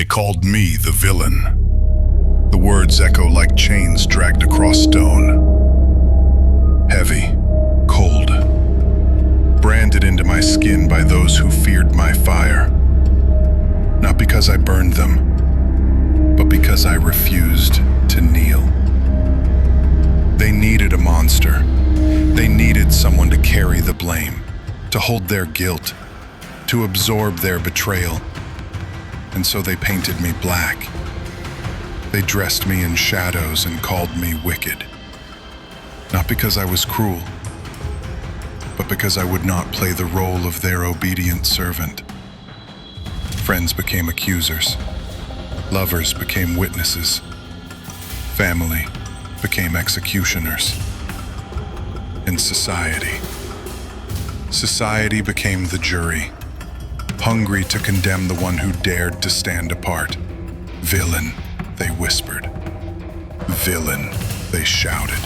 called me the villain. The words echo like chains dragged across stone. Heavy, cold, branded into my skin by those who feared my fire. Not because I burned them, but because I refused to kneel. They needed a monster. They needed someone to carry the blame, to hold their guilt, to absorb their betrayal. And so they painted me black. They dressed me in shadows and called me wicked. Not because I was cruel, but because I would not play the role of their obedient servant. Friends became accusers. Lovers became witnesses. Family became executioners. And society became the jury, hungry to condemn the one who dared to stand apart. Villain, they whispered. Villain, they shouted.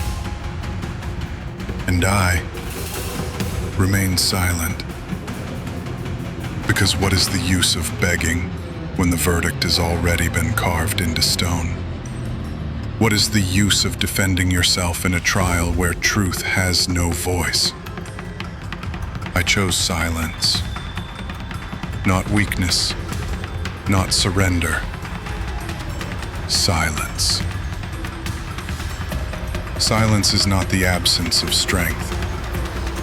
And I remained silent. Because what is the use of begging when the verdict has already been carved into stone? What is the use of defending yourself in a trial where truth has no voice? I chose silence. Not weakness, not surrender. Silence. Silence is not the absence of strength.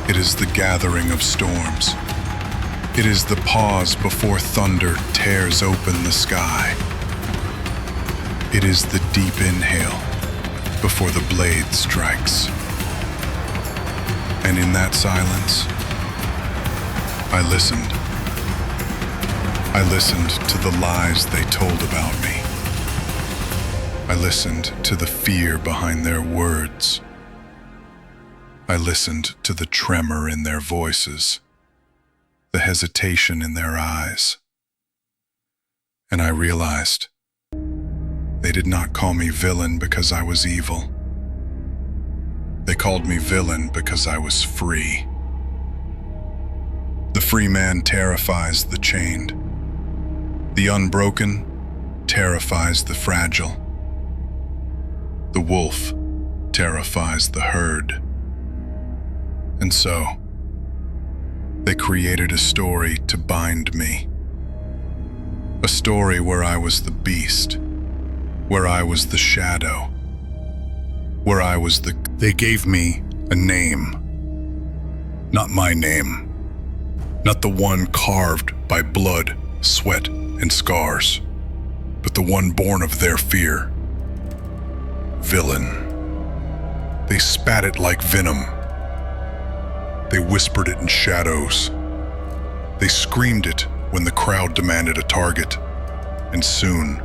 It is the gathering of storms. It is the pause before thunder tears open the sky. It is the deep inhale before the blade strikes. And in that silence, I listened. I listened to the lies they told about me. I listened to the fear behind their words. I listened to the tremor in their voices, the hesitation in their eyes. And I realized they did not call me villain because I was evil. They called me villain because I was free. The free man terrifies the chained. The unbroken terrifies the fragile. The wolf terrifies the herd. And so, they created a story to bind me. A story where I was the beast, where I was the shadow, where I was the... They gave me a name. Not my name. Not the one carved by blood, sweat, and scars, but the one born of their fear. Villain. They spat it like venom. They whispered it in shadows. They screamed it when the crowd demanded a target, and soon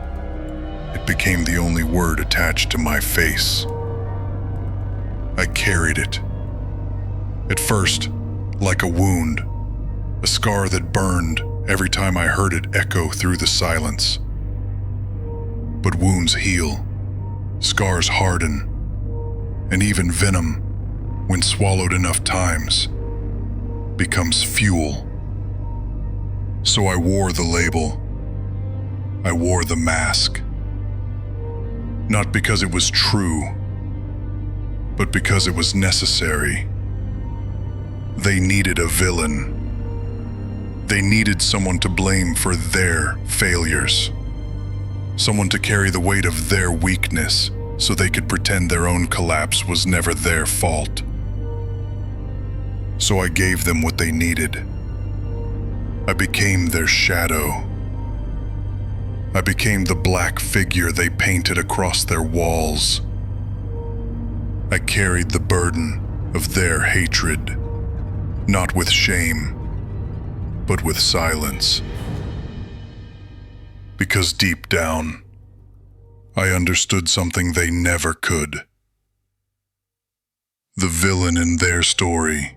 it became the only word attached to my face. I carried it. At first, like a wound, a scar that burned every time I heard it echo through the silence. But wounds heal, scars harden, and even venom, when swallowed enough times, becomes fuel. So I wore the label. I wore the mask. Not because it was true, but because it was necessary. They needed a villain. They needed someone to blame for their failures. Someone to carry the weight of their weakness so they could pretend their own collapse was never their fault. So I gave them what they needed. I became their shadow. I became the black figure they painted across their walls. I carried the burden of their hatred, not with shame, but with silence. Because deep down, I understood something they never could. The villain in their story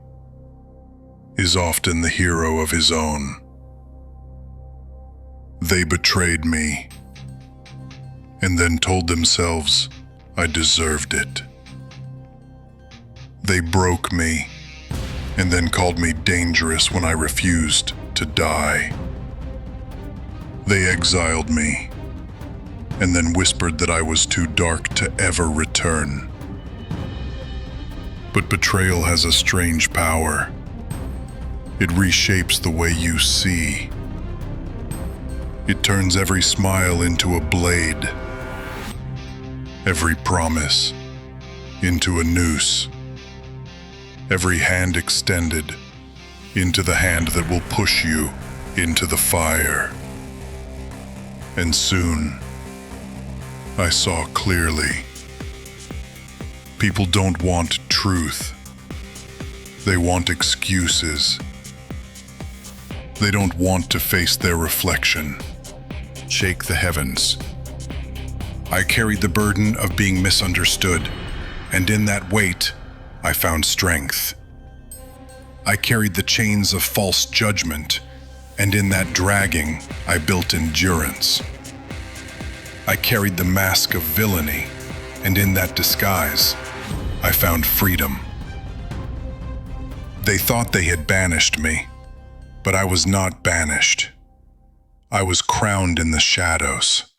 is often the hero of his own. They betrayed me, and then told themselves I deserved it. They broke me, and then called me dangerous when I refused to die. They exiled me, and then whispered that I was too dark to ever return. But betrayal has a strange power. It reshapes the way you see. It turns every smile into a blade, every promise into a noose, every hand extended into the hand that will push you into the fire. And soon, I saw clearly. People don't want truth. They want excuses. They don't want to face their reflection. Shake the heavens. I carried the burden of being misunderstood, and in that weight, I found strength. I carried the chains of false judgment, and in that dragging, I built endurance. I carried the mask of villainy, and in that disguise, I found freedom. They thought they had banished me, but I was not banished. I was crowned in the shadows.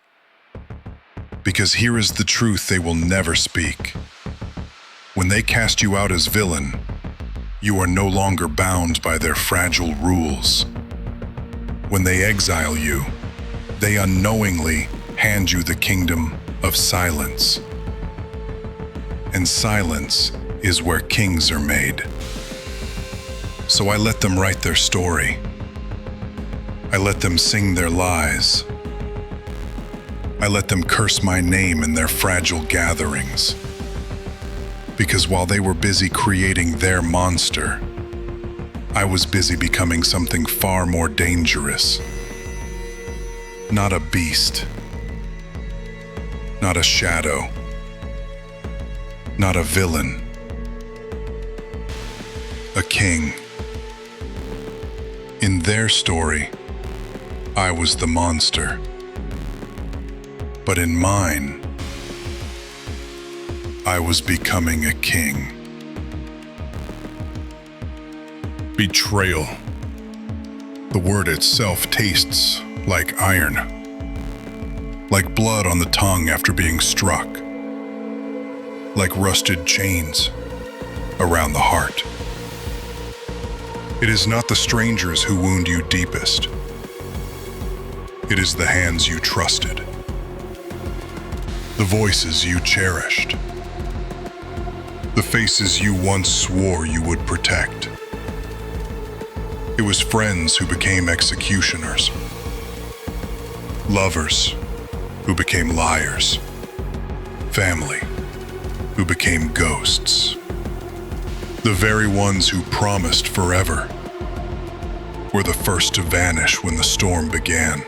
Because here is the truth they will never speak. When they cast you out as villain, you are no longer bound by their fragile rules. When they exile you, they unknowingly hand you the kingdom of silence. And silence is where kings are made. So I let them write their story. I let them sing their lies. I let them curse my name in their fragile gatherings. Because while they were busy creating their monster, I was busy becoming something far more dangerous. Not a beast. Not a shadow. Not a villain. A king. In their story, I was the monster. But in mine, I was becoming a king. Betrayal. The word itself tastes like iron, like blood on the tongue after being struck, like rusted chains around the heart. It is not the strangers who wound you deepest. It is the hands you trusted, the voices you cherished, the faces you once swore you would protect. It was friends who became executioners, lovers who became liars, family who became ghosts. The very ones who promised forever were the first to vanish when the storm began.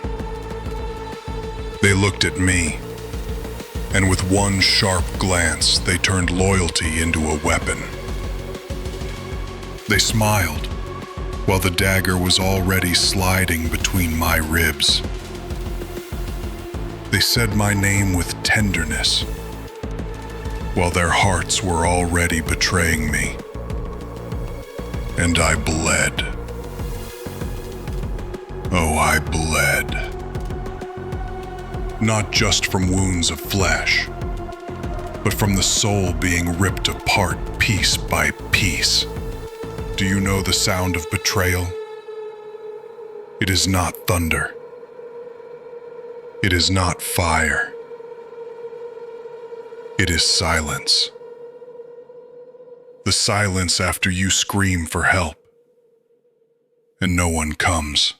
They looked at me, and with one sharp glance, they turned loyalty into a weapon. They smiled, while the dagger was already sliding between my ribs. They said my name with tenderness, while their hearts were already betraying me. And I bled. Oh, I bled. Not just from wounds of flesh, but from the soul being ripped apart piece by piece. Do you know the sound of betrayal? It is not thunder. It is not fire. It is silence. The silence after you scream for help, and no one comes.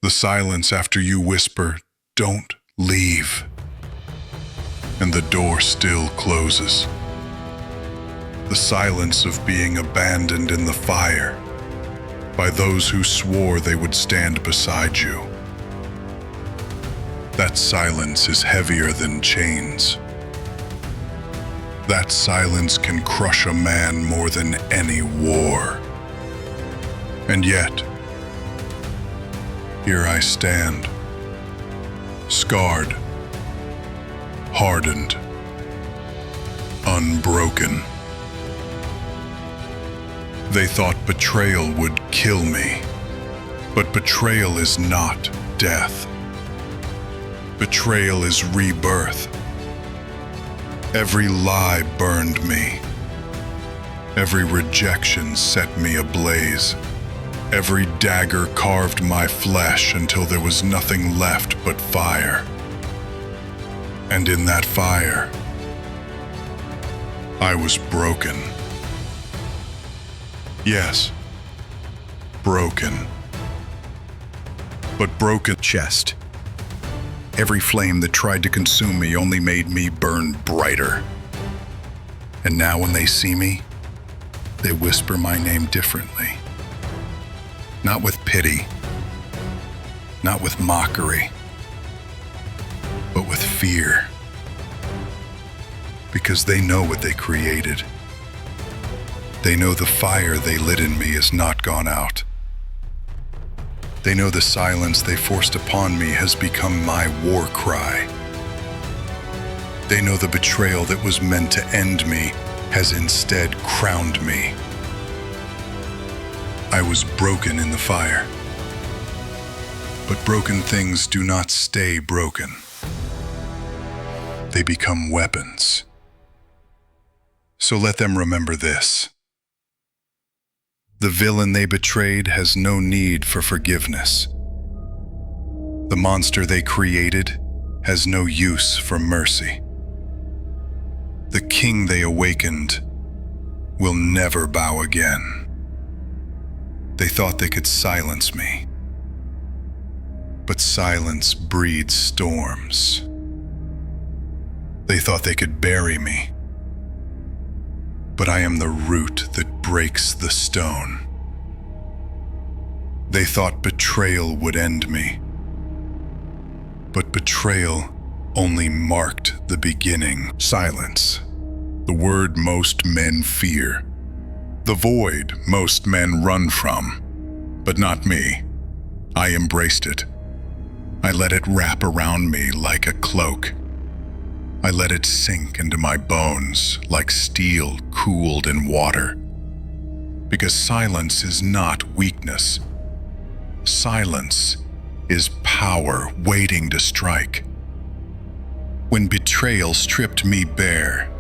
The silence after you whisper, "Don't leave," and the door still closes. The silence of being abandoned in the fire by those who swore they would stand beside you. That silence is heavier than chains. That silence can crush a man more than any war. And yet, here I stand, scarred, hardened, unbroken. They thought betrayal would kill me, but betrayal is not death. Betrayal is rebirth. Every lie burned me. Every rejection set me ablaze. Every dagger carved my flesh until there was nothing left but fire. And in that fire, I was broken. Yes, broken. But broken chest. Every flame that tried to consume me only made me burn brighter. And now when they see me, they whisper my name differently. Not with pity, not with mockery, but with fear. Because they know what they created. They know the fire they lit in me is not gone out. They know the silence they forced upon me has become my war cry. They know the betrayal that was meant to end me has instead crowned me. I was broken in the fire. But broken things do not stay broken. They become weapons. So let them remember this. The villain they betrayed has no need for forgiveness. The monster they created has no use for mercy. The king they awakened will never bow again. They thought they could silence me. But silence breeds storms. They thought they could bury me. But I am the root that breaks the stone. They thought betrayal would end me. But betrayal only marked the beginning. Silence, the word most men fear. The void most men run from. But not me. I embraced it. I let it wrap around me like a cloak. I let it sink into my bones like steel cooled in water. Because silence is not weakness. Silence is power waiting to strike. When betrayal stripped me bare,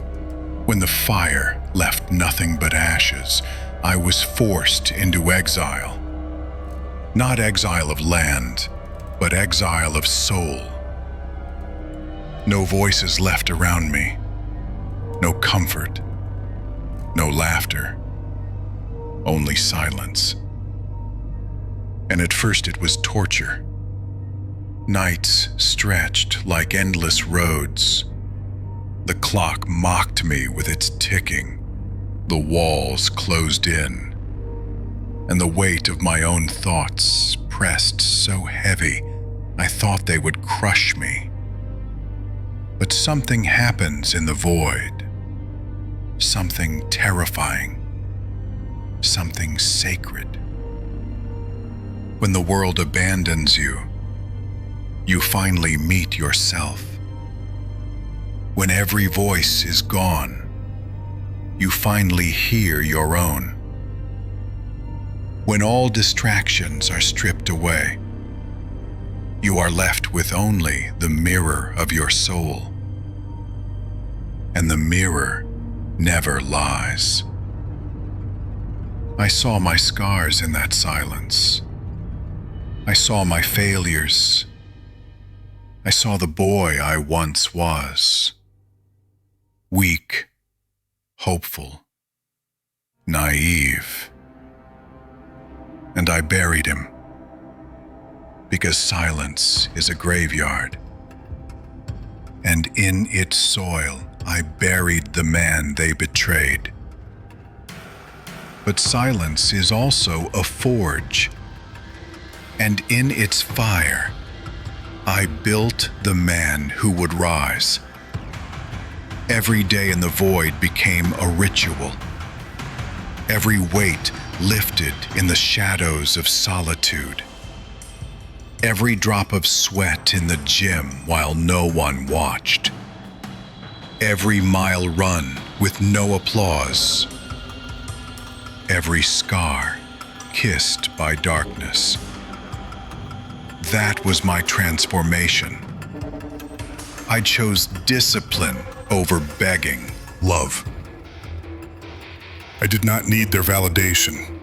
when the fire left nothing but ashes, I was forced into exile. Not exile of land, but exile of soul. No voices left around me, no comfort, no laughter, only silence. And at first it was torture. Nights stretched like endless roads. The clock mocked me with its ticking. The walls closed in. And the weight of my own thoughts pressed so heavy, I thought they would crush me. But something happens in the void. Something terrifying. Something sacred. When the world abandons you, you finally meet yourself. When every voice is gone, you finally hear your own. When all distractions are stripped away, you are left with only the mirror of your soul. And the mirror never lies. I saw my scars in that silence. I saw my failures. I saw the boy I once was. Weak, hopeful, naive. And I buried him. Because silence is a graveyard. And in its soil, I buried the man they betrayed. But silence is also a forge. And in its fire, I built the man who would rise. Every day in the void became a ritual. Every weight lifted in the shadows of solitude. Every drop of sweat in the gym while no one watched. Every mile run with no applause. Every scar kissed by darkness. That was my transformation. I chose discipline over begging love. I did not need their validation.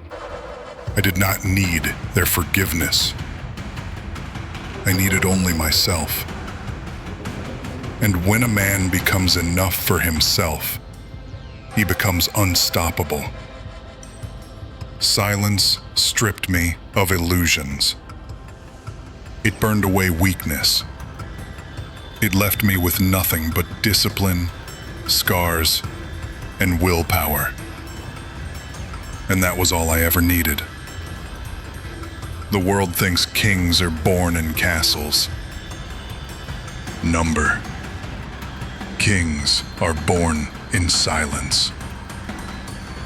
I did not need their forgiveness. I needed only myself. And when a man becomes enough for himself, he becomes unstoppable. Silence stripped me of illusions. It burned away weakness. It left me with nothing but discipline, scars, and willpower. And that was all I ever needed. The world thinks kings are born in castles. Number. Kings are born in silence.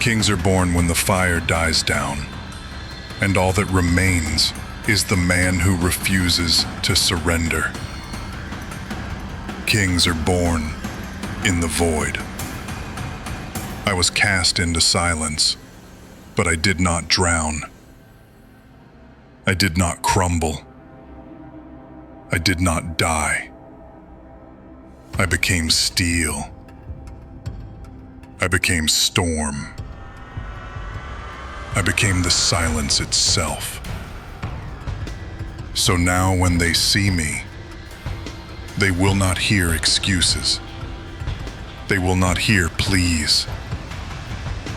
Kings are born when the fire dies down, and all that remains is the man who refuses to surrender. Kings are born in the void. I was cast into silence, but I did not drown. I did not crumble. I did not die. I became steel. I became storm. I became the silence itself. So now when they see me, they will not hear excuses. They will not hear pleas.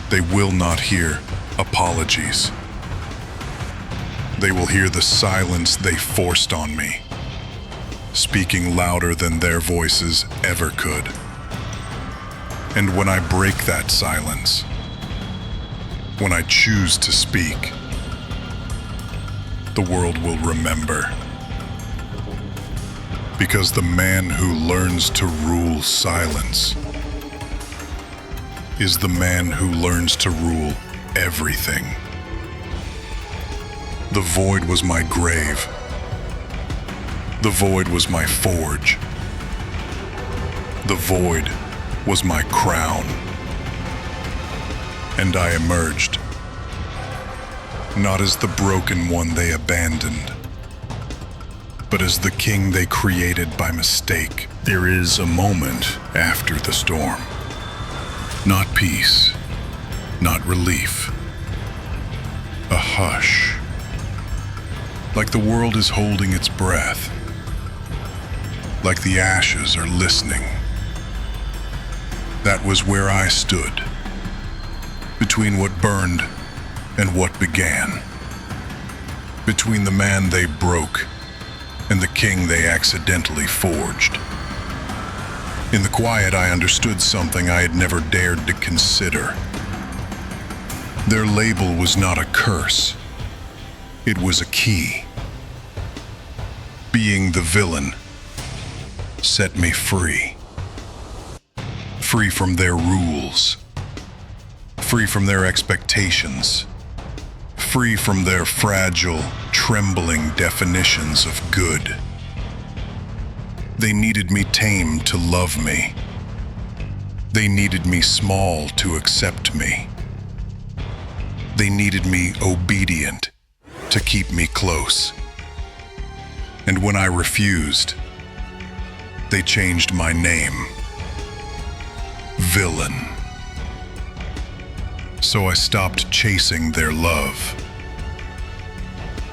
They will not hear apologies. They will hear the silence they forced on me, speaking louder than their voices ever could. And when I break that silence, when I choose to speak, the world will remember. Because the man who learns to rule silence is the man who learns to rule everything. The void was my grave. The void was my forge. The void was my crown. And I emerged, not as the broken one they abandoned, but as the king they created by mistake. There is a moment after the storm. Not peace, not relief. A hush. Like the world is holding its breath. Like the ashes are listening. That was where I stood, between what burned and what began. Between the man they broke and the king they accidentally forged. In the quiet, I understood something I had never dared to consider. Their label was not a curse. It was a key. Being the villain set me free. Free from their rules. Free from their expectations. Free from their fragile, trembling definitions of good. They needed me tame to love me. They needed me small to accept me. They needed me obedient to keep me close. And when I refused, they changed my name. Villain. So I stopped chasing their love.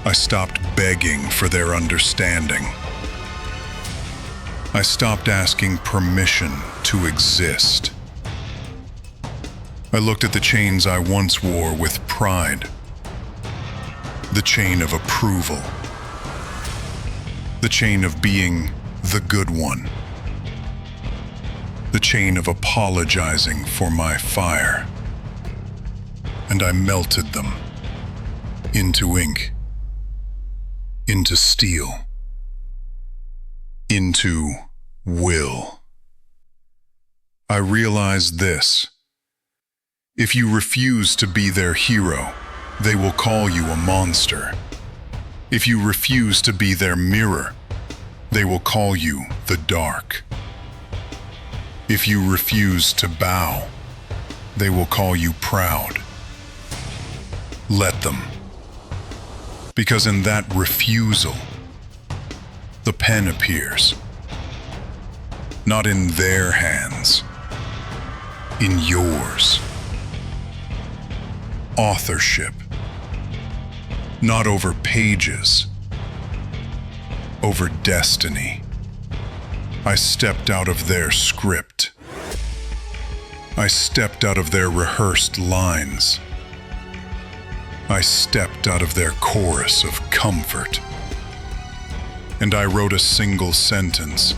I stopped begging for their understanding. I stopped asking permission to exist. I looked at the chains I once wore with pride. The chain of approval. The chain of being the good one. The chain of apologizing for my fire. And I melted them into ink, into steel, into will. I realized this. If you refuse to be their hero, they will call you a monster. If you refuse to be their mirror, they will call you the dark. If you refuse to bow, they will call you proud. Let them. Because in that refusal, the pen appears. not in their hands, in yours. Authorship, not over pages, over destiny. I stepped out of their script. I stepped out of their rehearsed lines. I stepped out of their chorus of comfort. And I wrote a single sentence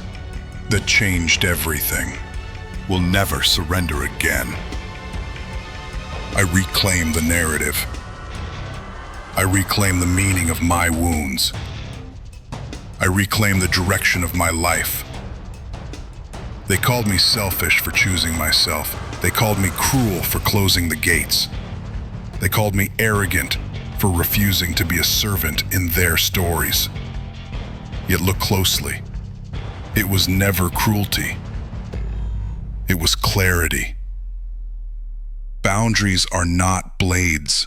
that changed everything. Will never surrender again. I reclaim the narrative. I reclaim the meaning of my wounds. I reclaim the direction of my life. They called me selfish for choosing myself. They called me cruel for closing the gates. They called me arrogant for refusing to be a servant in their stories. Yet look closely. It was never cruelty. It was clarity. Boundaries are not blades.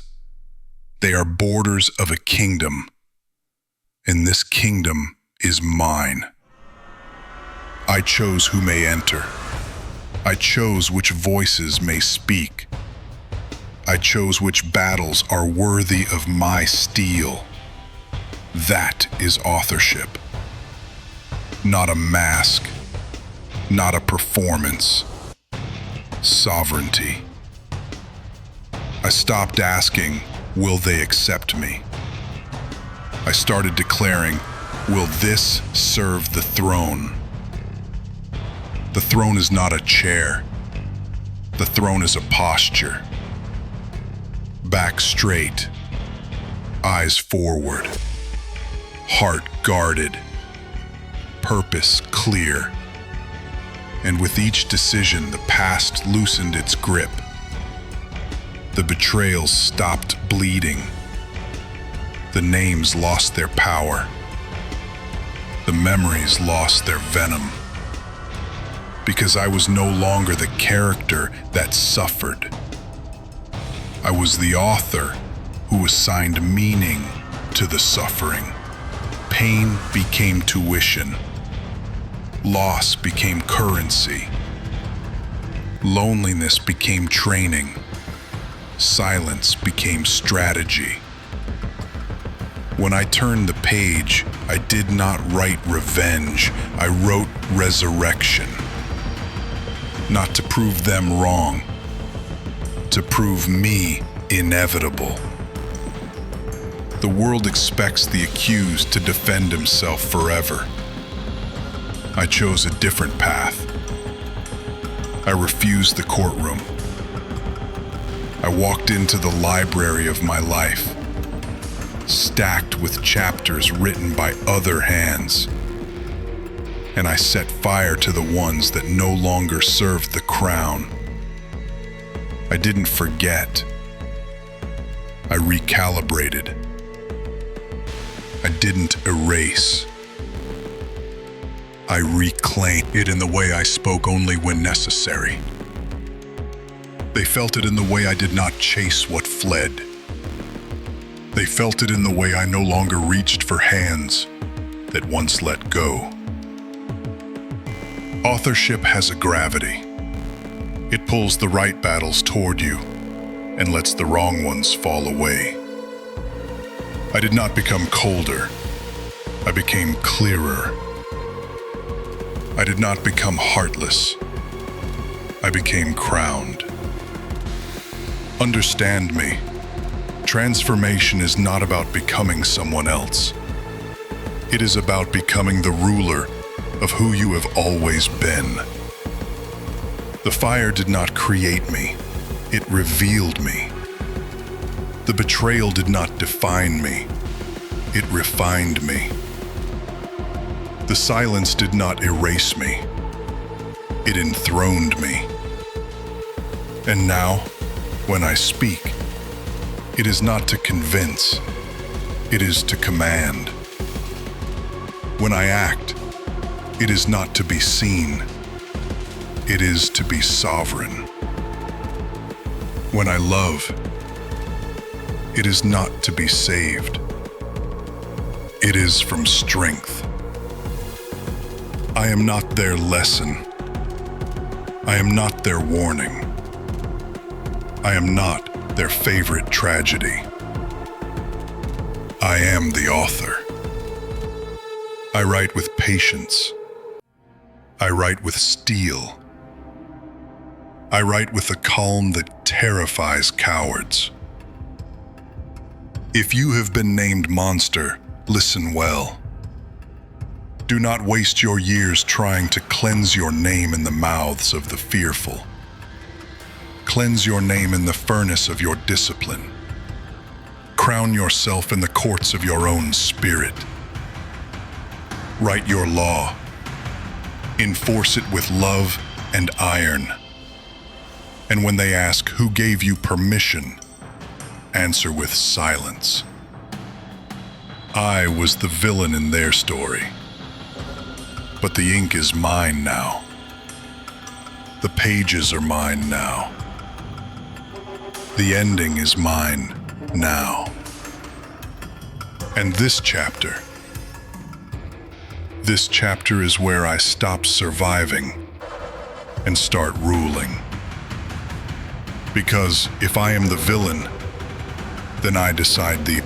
They are borders of a kingdom. And this kingdom is mine. I chose who may enter. I chose which voices may speak. I chose which battles are worthy of my steel. That is authorship. Not a mask, not a performance. Sovereignty. I stopped asking, will they accept me? I started declaring, will this serve the throne? The throne is not a chair. The throne is a posture. Back straight, eyes forward, heart guarded, purpose clear. And with each decision, the past loosened its grip. The betrayals stopped bleeding. The names lost their power. The memories lost their venom. Because I was no longer the character that suffered. I was the author who assigned meaning to the suffering. Pain became tuition. Loss became currency. Loneliness became training. Silence became strategy. When I turned the page, I did not write revenge. I wrote resurrection. Not to prove them wrong, to prove me inevitable. The world expects the accused to defend himself forever. I chose a different path. I refused the courtroom. I walked into the library of my life, stacked with chapters written by other hands. And I set fire to the ones that no longer served the crown. I didn't forget. I recalibrated. I didn't erase. I reclaimed it in the way I spoke only when necessary. They felt it in the way I did not chase what fled. They felt it in the way I no longer reached for hands that once let go. Authorship has a gravity. It pulls the right battles toward you and lets the wrong ones fall away. I did not become colder. I became clearer. I did not become heartless. I became crowned. Understand me. Transformation is not about becoming someone else. It is about becoming the ruler of who you have always been. The fire did not create me. It revealed me. The betrayal did not define me. It refined me. The silence did not erase me. It enthroned me. And now, when I speak, it is not to convince. It is to command. When I act, it is not to be seen. It is to be sovereign. When I love, it is not to be saved. It is from strength. I am not their lesson. I am not their warning. I am not their favorite tragedy. I am the author. I write with patience. I write with steel. I write with a calm that terrifies cowards. If you have been named monster, listen well. Do not waste your years trying to cleanse your name in the mouths of the fearful. Cleanse your name in the furnace of your discipline. Crown yourself in the courts of your own spirit. Write your law. Enforce it with love and iron. And when they ask who gave you permission, answer with silence. I was the villain in their story. But the ink is mine now. The pages are mine now. The ending is mine now. And this chapter is where I stop surviving and start ruling. Because if I am the villain, then I decide the